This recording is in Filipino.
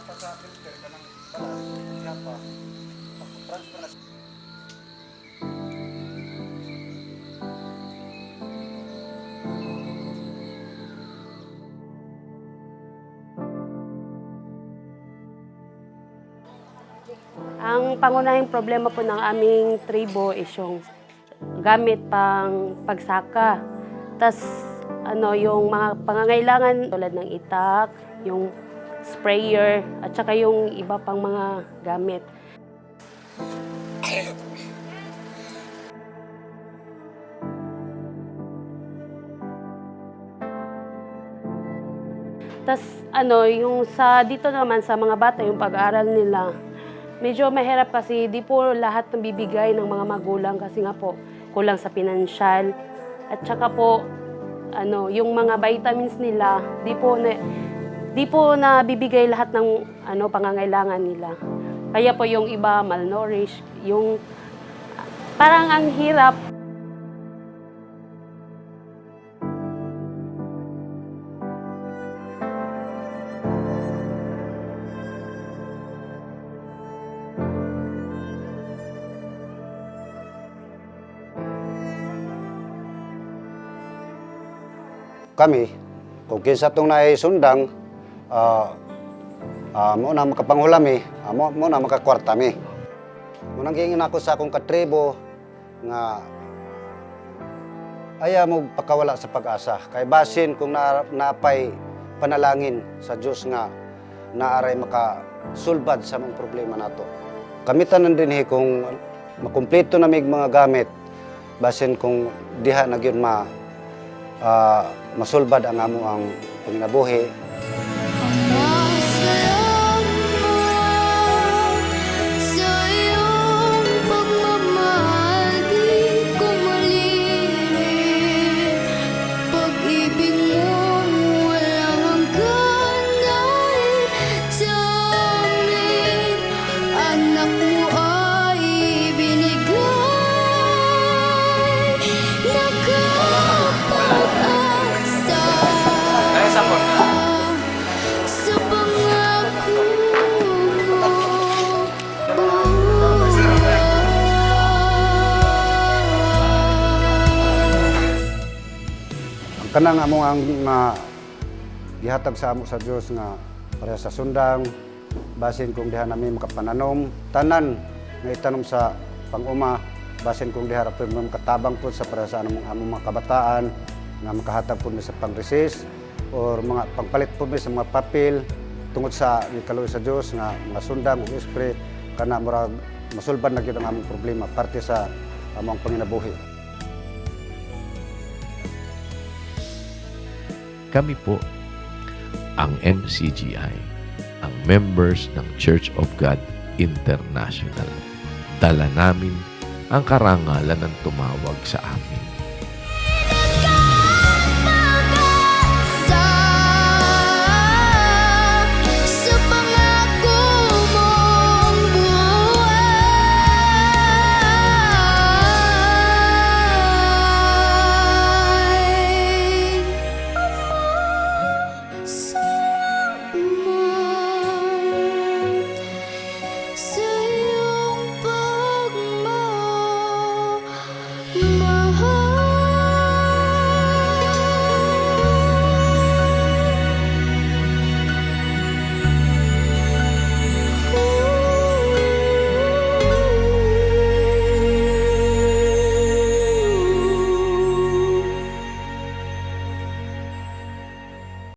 pa sa filter ka ng balas, siya pa. Transfer na. Ang pangunahing problema po ng aming tribo is yung gamit pang pagsaka. Tas yung mga pangangailangan tulad ng itak, yung sprayer, at saka yung iba pang mga gamit. Tas yung sa dito naman sa mga bata, yung pag-aaral nila, medyo mahirap kasi di po lahat ng bibigay ng mga magulang kasi nga po kulang sa pinansyal. At saka po yung mga vitamins nila, di po nabibigay lahat ng pangangailangan nila. Kaya po yung iba malnourished, yung parang ang hirap. Kami, kung kinsa itong naisundang, muna makapangulami, muna makakwarta mi. Munang giingin ako sa akong katribo nga ayaw mo pakawala sa pag-asa. Kay basin kung napay panalangin sa Diyos nga naaray makasulbad sa mga problema nato. Kamitan din kung makumpleto na mig mga gamit, basin kung diha na gyud masulbad ang amo ang panginabuhi. Kanang amo ang gihatag sa amo sa Dios nga para sa sundang, basin kung diha nami makapananom, tanan nga itanom sa pang-uma, basin kung diha ra po makatabang po sa para sa among mga kabataan nga makahatag po sa pang-resist or mga pangpalit po sa mga papel tungod sa ikaluoy sa Dios nga mga sundang ug esprit kana murag masulbad na gyud ang among problema parte sa among panginabuhi. Kami po ang MCGI, ang members ng Church of God International. Dala namin ang karangalan ng tumawag sa amin.